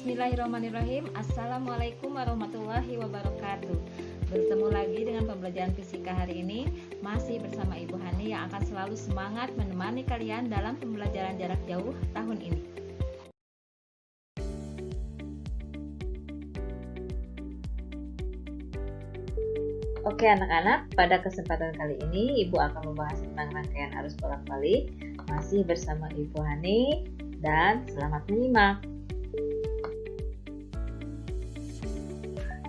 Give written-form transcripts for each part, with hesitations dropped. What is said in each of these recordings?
Bismillahirrahmanirrahim. Assalamualaikum warahmatullahi wabarakatuh. Bertemu lagi dengan pembelajaran fisika hari ini. Masih bersama Ibu Hani yang akan selalu semangat menemani kalian dalam pembelajaran jarak jauh tahun ini. Oke anak-anak, pada kesempatan kali ini Ibu akan membahas tentang rangkaian arus bolak-balik. Masih bersama Ibu Hani dan selamat menyimak.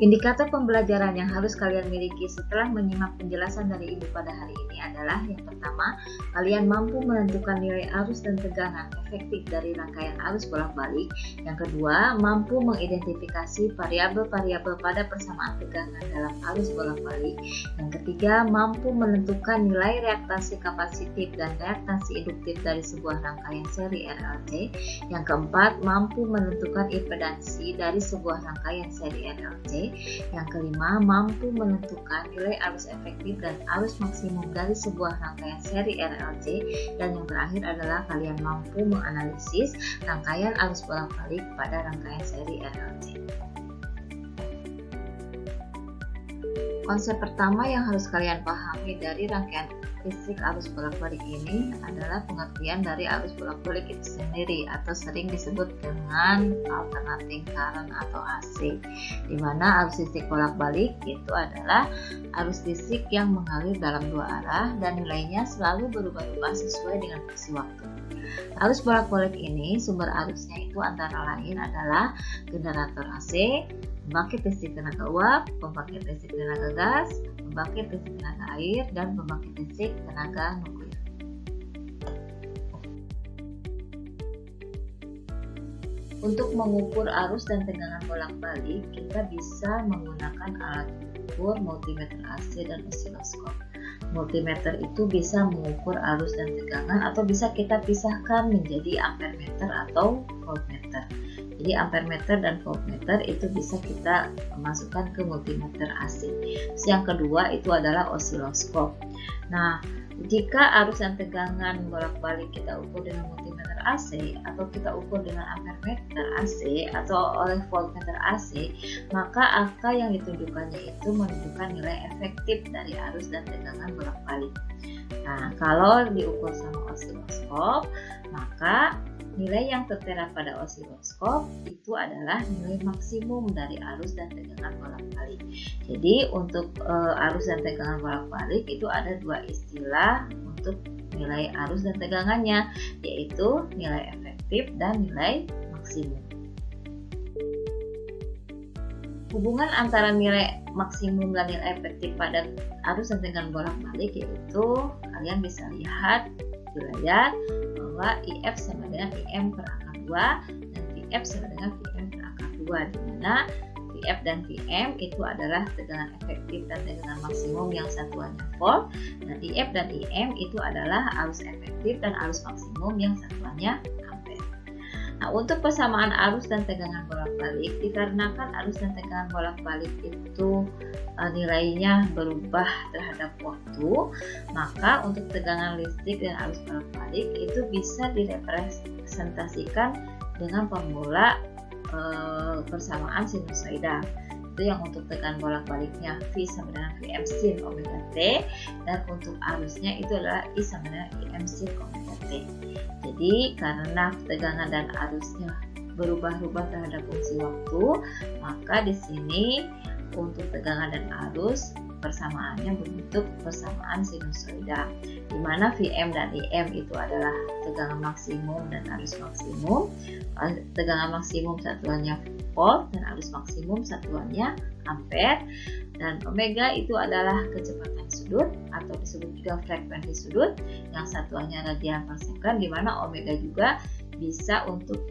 Indikator pembelajaran yang harus kalian miliki setelah menyimak penjelasan dari Ibu pada hari ini adalah yang pertama, kalian mampu menentukan nilai arus dan tegangan efektif dari rangkaian arus bolak-balik. Yang kedua, mampu mengidentifikasi variabel-variabel pada persamaan tegangan dalam arus bolak-balik. Yang ketiga, mampu menentukan nilai reaktasi kapasitif dan reaktasi induktif dari sebuah rangkaian seri RLC. Yang keempat, mampu menentukan impedansi dari sebuah rangkaian seri RLC. Yang kelima, mampu menentukan nilai arus efektif dan arus maksimum dari sebuah rangkaian seri RLC. Dan yang terakhir adalah kalian mampu menganalisis rangkaian arus bolak-balik pada rangkaian seri RLC. Konsep pertama yang harus kalian pahami dari rangkaian listrik arus bolak-balik ini adalah pengertian dari arus bolak-balik itu sendiri, atau sering disebut dengan alternating current atau AC, di mana arus listrik bolak-balik itu adalah arus listrik yang mengalir dalam dua arah dan nilainya selalu berubah-ubah sesuai dengan fungsi waktu. Arus bolak-balik ini sumber arusnya itu antara lain adalah generator AC, pembangkit listrik tenaga uap, pembangkit listrik tenaga gas, pembangkit listrik tenaga air, dan pembangkit listrik tenaga nuklir. Untuk mengukur arus dan tegangan bolak-balik, kita bisa menggunakan alat ukur multimeter AC dan osiloskop. Multimeter itu bisa mengukur arus dan tegangan, atau bisa kita pisahkan menjadi ampermeter atau voltmeter. Jadi ampermeter dan voltmeter itu bisa kita masukkan ke multimeter AC. Terus yang kedua itu adalah osiloskop. Nah, jika arus dan tegangan bolak-balik kita ukur dengan multimeter AC, atau kita ukur dengan ampermeter AC, atau oleh voltmeter AC, maka angka yang ditunjukkannya itu menunjukkan nilai efektif dari arus dan tegangan bolak-balik. Nah, kalau diukur sama osiloskop, maka nilai yang tertera pada osiloskop itu adalah nilai maksimum dari arus dan tegangan bolak-balik. Jadi untuk arus dan tegangan bolak-balik itu ada dua istilah untuk nilai arus dan tegangannya, yaitu nilai efektif dan nilai maksimum. Hubungan antara nilai maksimum dan nilai efektif pada arus dan tegangan bolak-balik yaitu kalian bisa lihat di layar bahwa IF sama dengan IM per akar 2 dan VF sama dengan VM per akar 2, di mana VF dan VM itu adalah tegangan efektif dan tegangan maksimum yang satuannya volt, dan IF dan IM itu adalah arus efektif dan arus maksimum yang satuannya ampere. Nah, untuk persamaan arus dan tegangan bolak-balik, dikarenakan arus dan tegangan bolak-balik itu nilainya berubah terhadap waktu, maka untuk tegangan listrik dan arus bolak-balik itu bisa direpresentasikan dengan formula persamaan sinusoida. Itu yang untuk tegangan bolak-baliknya V sama dengan Vm sin omega T, dan untuk arusnya itu adalah I sama dengan Im sin omega T. Jadi karena tegangan dan arusnya berubah-ubah terhadap fungsi waktu, maka di sini untuk tegangan dan arus persamaannya berbentuk persamaan sinusoida, di mana Vm dan Im itu adalah tegangan maksimum dan arus maksimum. Tegangan maksimum satuannya volt dan arus maksimum satuannya ampere, dan omega itu adalah kecepatan sudut atau disebut juga frekuensi sudut yang satuannya radian per second, di mana omega juga bisa untuk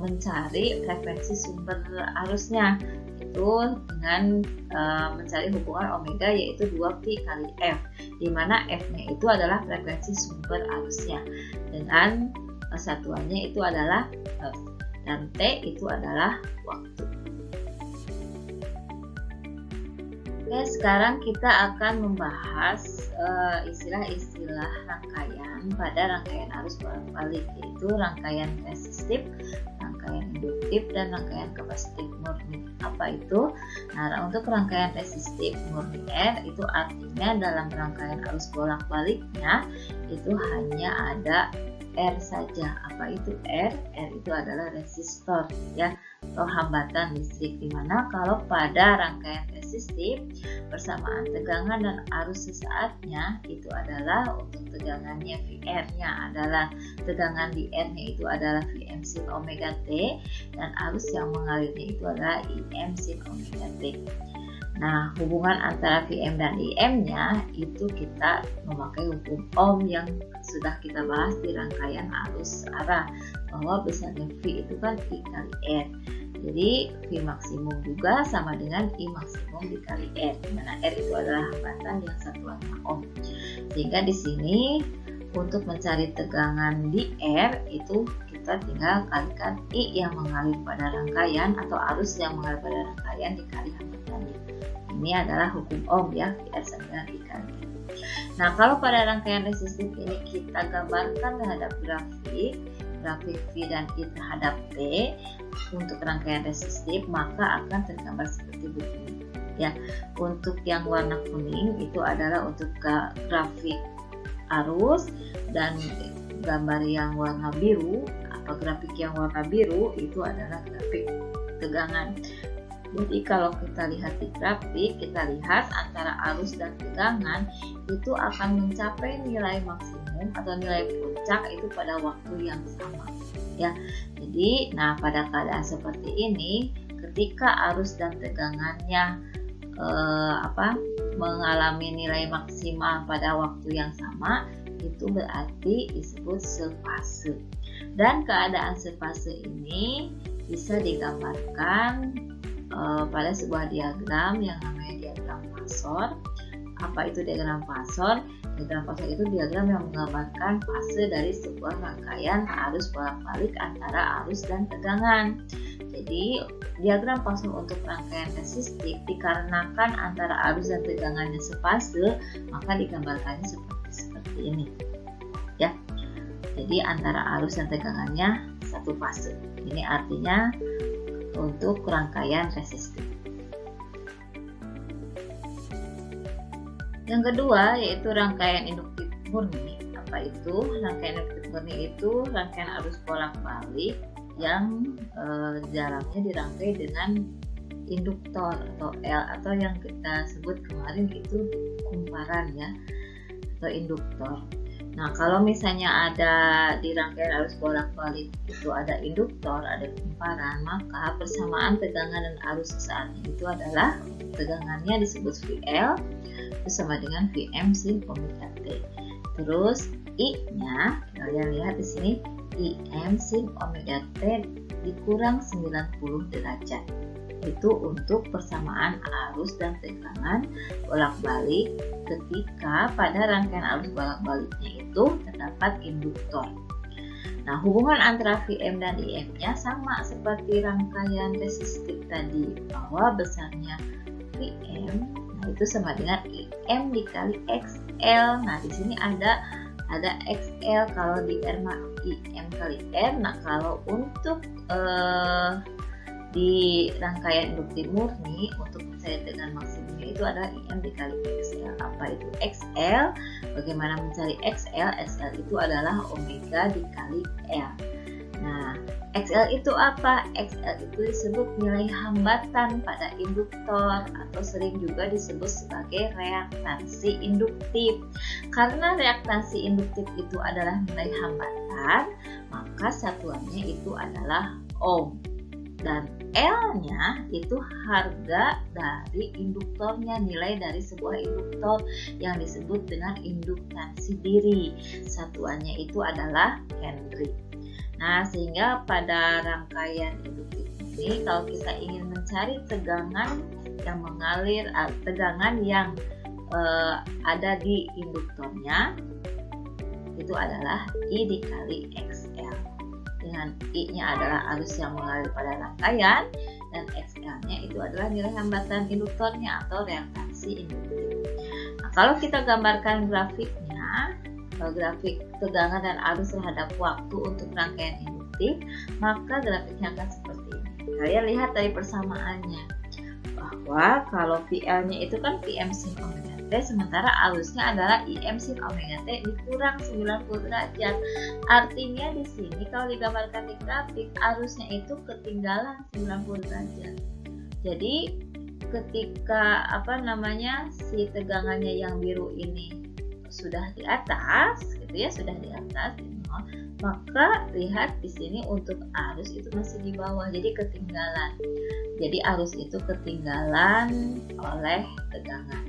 mencari frekuensi sumber arusnya, itu dengan mencari hubungan omega yaitu 2pi kali F, di mana F-nya itu adalah frekuensi sumber arusnya dengan satuannya itu adalah Hertz, dan T itu adalah waktu. Oke, sekarang kita akan membahas istilah-istilah rangkaian pada rangkaian arus bolak-balik, yaitu rangkaian resistif, rangkaian induktif, resistif dan rangkaian kapasitif murni. Apa itu? Nah, untuk rangkaian resistif murni R itu artinya dalam rangkaian arus bolak-baliknya itu hanya ada R saja. Apa itu R? R itu adalah resistor ya, atau hambatan listrik, dimana kalau pada rangkaian resistif persamaan tegangan dan arus sesaatnya itu adalah untuk tegangannya VR-nya adalah tegangan di R-nya itu adalah Vm sin omega T dan arus yang mengalirnya itu adalah Im sin omega T. Nah, hubungan antara Vm dan Im-nya itu kita memakai hukum Ohm yang sudah kita bahas di rangkaian arus arah, bahwa besarnya V itu kan I kali R. Jadi V maksimum juga sama dengan I maksimum dikali R, di mana R itu adalah hambatan yang satuannya Ohm. Sehingga di sini untuk mencari tegangan di R itu kita tinggal kalikan I yang mengalir pada rangkaian atau arus yang mengalir pada rangkaian dikali hambatannya. Ini adalah hukum Ohm ya, VR sama dengan I kali R. Nah, kalau pada rangkaian resistif ini kita gambarkan terhadap grafik V dan I terhadap T untuk rangkaian resistif, maka akan tergambar seperti begini ya. Untuk yang warna kuning itu adalah untuk grafik arus, dan gambar yang warna biru atau grafik yang warna biru itu adalah grafik tegangan. Jadi kalau kita lihat di grafik, kita lihat antara arus dan tegangan itu akan mencapai nilai maksimum atau nilai puncak itu pada waktu yang sama ya. Jadi pada keadaan seperti ini, ketika arus dan tegangannya mengalami nilai maksimal pada waktu yang sama, itu berarti disebut sefase. Dan keadaan sefase ini bisa digambarkan pada sebuah diagram yang namanya diagram Pasor. Apa itu diagram Pasor? Diagram Pasor itu diagram yang menggambarkan fase dari sebuah rangkaian arus bolak-balik antara arus dan tegangan. Jadi diagram Pasor untuk rangkaian resistif dikarenakan antara arus dan tegangannya sefase, maka digambarkannya seperti ini ya. Jadi antara arus dan tegangannya satu fase. Ini artinya untuk rangkaian resistif. Yang kedua yaitu rangkaian induktif murni. Apa itu? Rangkaian induktif murni itu rangkaian arus bolak-balik yang jaraknya dirangkai dengan induktor atau L, atau yang kita sebut kemarin itu kumparan ya, atau induktor. Nah, kalau misalnya ada di rangkaian arus bolak-balik itu ada induktor, ada kumparan, maka persamaan tegangan dan arus sesaatnya itu adalah tegangannya disebut VL itu sama dengan Vm sin omega T. Terus I-nya kalian lihat di sini Im sin omega T dikurang 90 derajat. Itu untuk persamaan arus dan tegangan bolak-balik ketika pada rangkaian arus bolak-baliknya itu terdapat induktor. Nah, hubungan antara Vm dan Im-nya sama seperti rangkaian resistif tadi, bahwa besarnya Vm itu sama dengan Im dikali XL. Nah, di sini ada XL kalau di R Im kali R. Nah, kalau untuk di rangkaian induktif murni untuk mencari tegangan maksimumnya itu adalah Im dikali XL. Apa itu XL? Bagaimana mencari XL? XL itu adalah omega dikali L. Nah, XL itu apa? XL itu disebut nilai hambatan pada induktor atau sering juga disebut sebagai reaktansi induktif. Karena reaktansi induktif itu adalah nilai hambatan, maka satuannya itu adalah ohm. Dan L-nya itu harga dari induktornya, nilai dari sebuah induktor yang disebut dengan induktansi diri. Satuannya itu adalah Henry. Nah, sehingga pada rangkaian induktif ini, kalau kita ingin mencari tegangan yang mengalir, tegangan yang ada di induktornya, itu adalah I dikali XL. Dengan I-nya adalah arus yang mengalir pada rangkaian, dan XL-nya itu adalah nilai hambatan induktornya atau reaktansi induktif. Nah, kalau kita gambarkan grafiknya, grafik tegangan dan arus terhadap waktu untuk rangkaian induktif, maka grafiknya akan seperti ini. Kalian lihat dari persamaannya bahwa kalau VL-nya itu kan PM sin omega T, sementara arusnya adalah IM sin omega T dikurang 90 derajat. Artinya di sini kalau digambarkan di grafik, arusnya itu ketinggalan 90 derajat. Jadi ketika si tegangannya yang biru ini sudah di atas gitu ya, sudah di atas, maka lihat di sini untuk arus itu masih di bawah, jadi ketinggalan. Jadi arus itu ketinggalan oleh tegangan.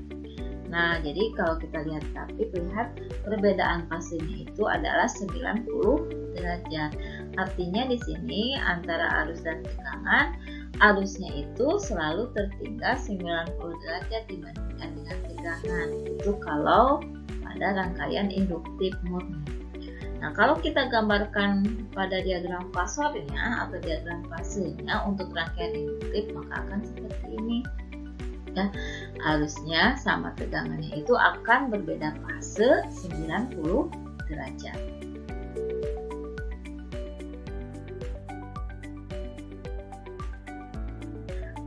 Nah, jadi kalau kita lihat grafik, lihat perbedaan fasenya itu adalah 90 derajat. Artinya di sini antara arus dan tegangan, arusnya itu selalu tertinggal 90 derajat dibandingkan dengan tegangan. Itu kalau pada rangkaian induktif murni. Nah, kalau kita gambarkan pada diagram fasornya atau diagram fasenya untuk rangkaian induktif, maka akan seperti ini. Ya, arusnya sama tegangannya itu akan berbeda fase 90 derajat.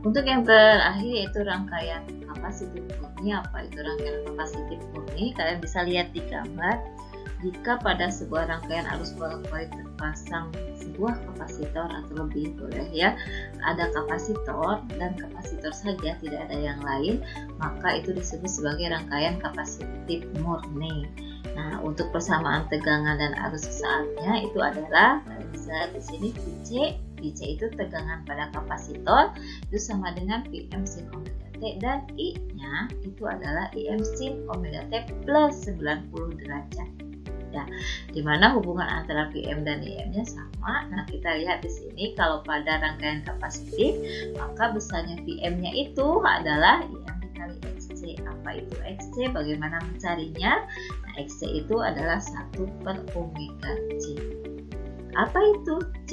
Untuk yang terakhir yaitu rangkaian kapasitif murni. Apa itu rangkaian kapasitif murni? Kalian bisa lihat di gambar. Jika pada sebuah rangkaian arus bolak-balik terpasang sebuah kapasitor atau lebih, boleh ya, ada kapasitor dan kapasitor saja, tidak ada yang lain, maka itu disebut sebagai rangkaian kapasitif murni. Nah, untuk persamaan tegangan dan arus sesaatnya itu adalah, kalian bisa lihat di sini Vc. Vc itu tegangan pada kapasitor itu sama dengan Vm sin omega T, dan I-nya itu adalah Im sin omega T plus 90 derajat. Ya, dimana hubungan antara Vm dan Im-nya sama. Nah, kita lihat di sini kalau pada rangkaian kapasitif, maka besarnya Vm-nya itu adalah Im dikali Xc. Apa itu Xc? Bagaimana mencarinya? Nah, Xc itu adalah 1 per omega C. Apa itu C?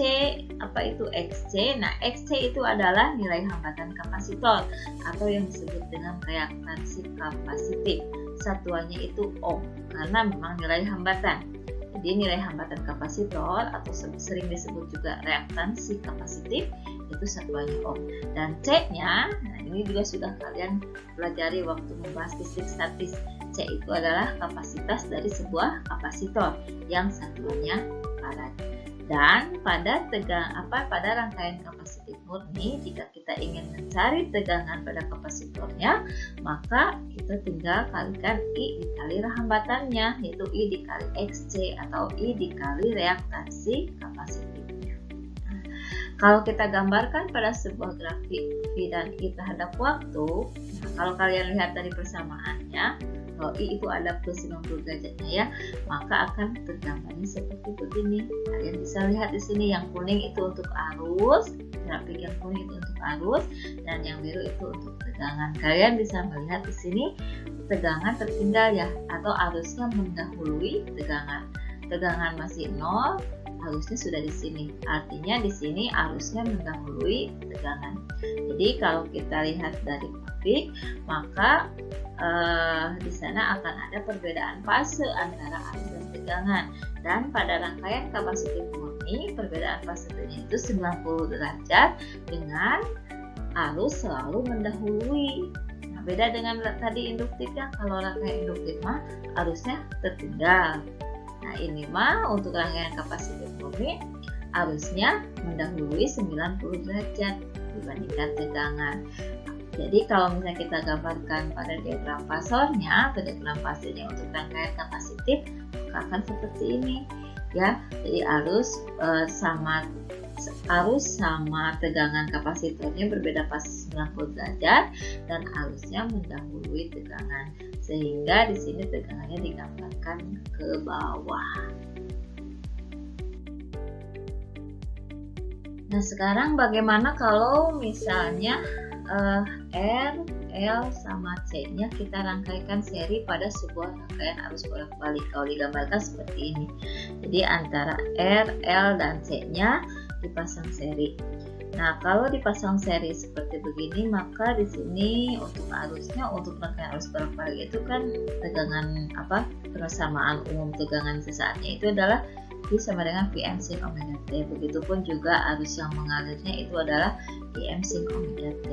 Apa itu Xc? Nah, Xc itu adalah nilai hambatan kapasitor atau yang disebut dengan reaktansi kapasitif. Satuannya itu ohm karena memang nilai hambatan. Jadi nilai hambatan kapasitor atau sering disebut juga reaktansi kapasitif itu satuannya ohm. Dan C-nya, nah ini juga sudah kalian pelajari waktu membahas listrik statis. C itu adalah kapasitas dari sebuah kapasitor yang satuannya farad. Dan pada pada rangkaian kapasitif murni, jika kita ingin mencari tegangan pada kapasitornya, maka kita tinggal kalikan I dikali hambatannya, yaitu I dikali Xc atau I dikali reaktansi kapasitifnya. Nah, kalau kita gambarkan pada sebuah grafik V dan I terhadap waktu, nah, kalau kalian lihat dari persamaannya, kalau I itu ada plus 90 derajatnya ya, maka akan tergambarnya seperti begini. Kalian bisa lihat di sini yang kuning itu untuk arus, grafik yang kuning itu untuk arus, dan yang biru itu untuk tegangan. Kalian bisa melihat di sini tegangan tertinggal ya, atau arusnya mendahului tegangan. Tegangan masih 0, arusnya sudah di sini. Artinya di sini arusnya mendahului tegangan. Jadi kalau kita lihat dari grafik, maka di sana akan ada perbedaan fase antara arus dan tegangan. Dan pada rangkaian kapasitif murni, perbedaan fasenya itu 90 derajat dengan arus selalu mendahului. Nah, beda dengan tadi induktif ya, kalau rangkaian induktif mah arusnya tertinggal. Nah, ini mah untuk rangkaian kapasitif murni arusnya mendahului 90 derajat dibandingkan tegangan. Jadi kalau misalnya kita gambarkan pada diagram fasornya atau diagram fasenya untuk rangkaian kapasitif, maka akan seperti ini ya. Jadi arus sama tegangan kapasitornya berbeda fase 90 derajat dan arusnya mendahului tegangan, sehingga di sini tegangannya digambarkan ke bawah. Nah, sekarang bagaimana kalau misalnya R, L, sama C-nya kita rangkaikan seri pada sebuah rangkaian arus bolak-balik. Kalau digambarkan seperti ini. Jadi antara R, L, dan C-nya dipasang seri. Nah, kalau dipasang seri seperti begini, maka di sini untuk arusnya, untuk rangkaian arus bolak-balik itu kan tegangan persamaan umum tegangan sesaatnya itu adalah V sama dengan Vm sin omega T. Begitupun juga arus yang mengalirnya itu adalah Im sin omega T.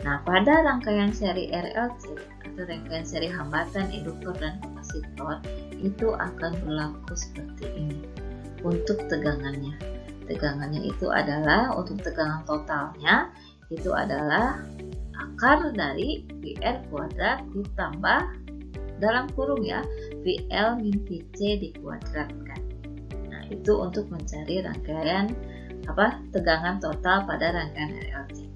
Nah, pada rangkaian seri RLC atau rangkaian seri hambatan, induktor, dan kapasitor itu akan berlaku seperti ini. Untuk tegangannya itu adalah, untuk tegangan totalnya itu adalah akar dari VR kuadrat ditambah dalam kurung ya VL min VC dikuadratkan. Nah, itu untuk mencari rangkaian tegangan total pada rangkaian RLC.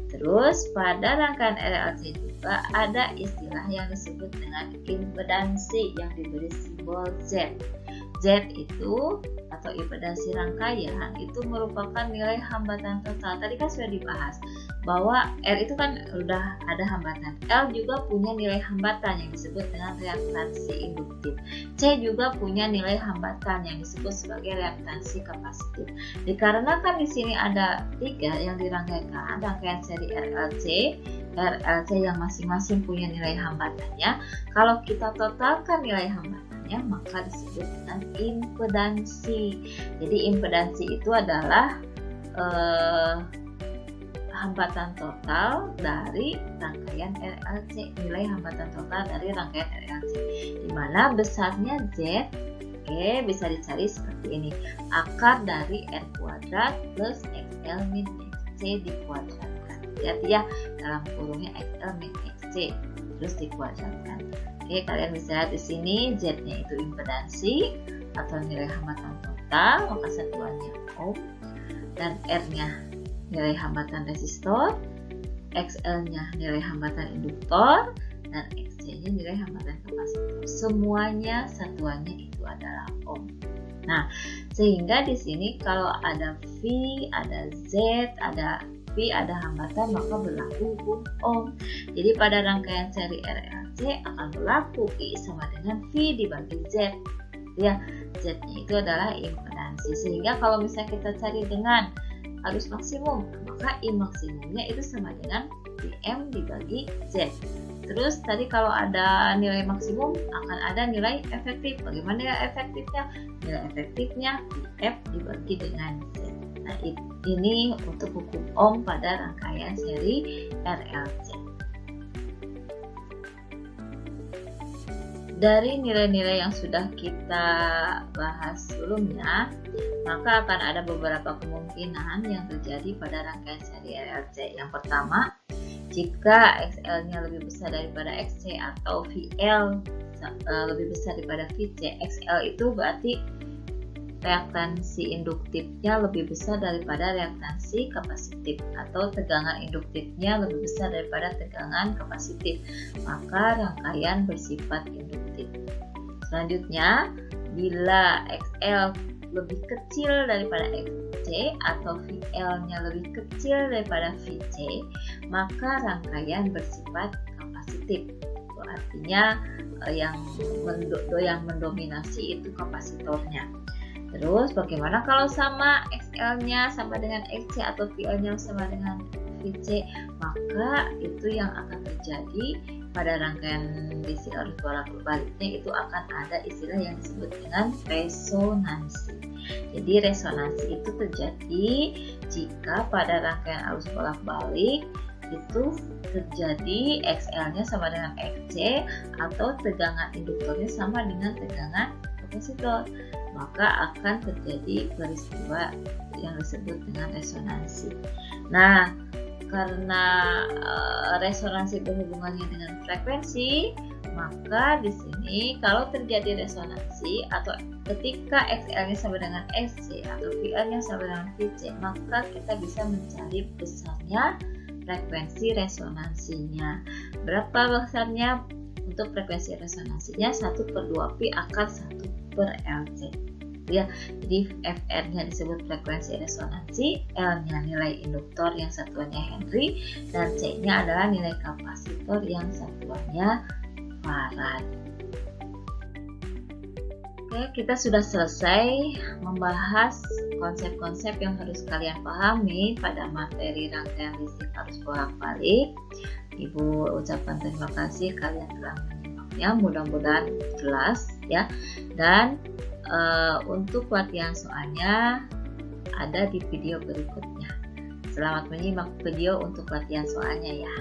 Terus pada rangkaian RLC juga ada istilah yang disebut dengan impedansi yang diberi simbol Z. Z itu atau impedansi rangkaian itu merupakan nilai hambatan total. Tadi kan sudah dibahas bahwa R itu kan udah ada hambatan, L juga punya nilai hambatan yang disebut dengan reaktansi induktif, C juga punya nilai hambatan yang disebut sebagai reaktansi kapasitif. Dikarenakan di sini ada 3 yang dirangkaikan, rangkaian seri RLC yang masing-masing punya nilai hambatannya. Kalau kita totalkan nilai hambatannya maka disebut dengan impedansi. Jadi impedansi itu adalah hambatan total dari rangkaian RLC, nilai hambatan total dari rangkaian RLC, di mana besarnya Z bisa dicari seperti ini, akar dari R kuadrat plus XL min XC dikuadratkan. Lihat ya, dalam kurungnya XL min XC terus dikuadratkan. Kalian bisa lihat di sini Z-nya itu impedansi atau nilai hambatan total, maka satuannya ohm, dan R-nya nilai hambatan resistor, XL-nya nilai hambatan induktor, dan XC-nya nilai hambatan kapasitor. Semuanya satuannya itu adalah ohm. Nah, sehingga di sini kalau ada V, ada Z, ada V, ada hambatan, maka berlaku hukum ohm. Jadi pada rangkaian seri RLC akan berlaku I sama dengan V dibagi Z. Ya, Z-nya itu adalah impedansi. Sehingga kalau misalnya kita cari dengan arus maksimum, maka I maksimumnya itu sama dengan Vm dibagi Z. Terus tadi kalau ada nilai maksimum akan ada nilai efektif. Bagaimana nilai efektifnya? Nilai efektifnya Vf dibagi dengan Z. Nah, ini untuk hukum ohm pada rangkaian seri RLC. Dari nilai-nilai yang sudah kita bahas sebelumnya, maka akan ada beberapa kemungkinan yang terjadi pada rangkaian seri RLC. Yang pertama, jika XL-nya lebih besar daripada XC atau VL lebih besar daripada VC, XL itu berarti reaktansi induktifnya lebih besar daripada reaktansi kapasitif, atau tegangan induktifnya lebih besar daripada tegangan kapasitif, maka rangkaian bersifat induktif. Selanjutnya, bila XL lebih kecil daripada XC atau VL-nya lebih kecil daripada VC, maka rangkaian bersifat kapasitif. Itu artinya yang mendominasi itu kapasitornya. Terus bagaimana kalau sama XL-nya sama dengan XC atau VL-nya sama dengan VC? Maka itu yang akan terjadi pada rangkaian DC arus bolak-baliknya, itu akan ada istilah yang disebut dengan resonansi. Jadi resonansi itu terjadi jika pada rangkaian arus bolak-balik itu terjadi XL-nya sama dengan XC atau tegangan induktornya sama dengan tegangan kapasitor, maka akan terjadi peristiwa yang disebut dengan resonansi. Nah, karena resonansi berhubungannya dengan frekuensi, maka di sini kalau terjadi resonansi atau ketika XL-nya sama dengan XC atau VL-nya sama dengan VC, maka kita bisa mencari besarnya frekuensi resonansinya. Berapa besarnya? Untuk frekuensi resonansinya 1/2pi akar 1/LC. Ya, jadi Fr-nya disebut frekuensi resonansi, L-nya nilai induktor yang satuannya Henry, dan C-nya adalah nilai kapasitor yang satuannya Farad. Oke, kita sudah selesai membahas konsep-konsep yang harus kalian pahami pada materi rangkaian listrik arus bolak-balik. Ibu ucapkan terima kasih kalian telah menyimaknya, mudah-mudahan jelas ya. Dan Untuk latihan soalnya ada di video berikutnya. Selamat menyimak video untuk latihan soalnya ya.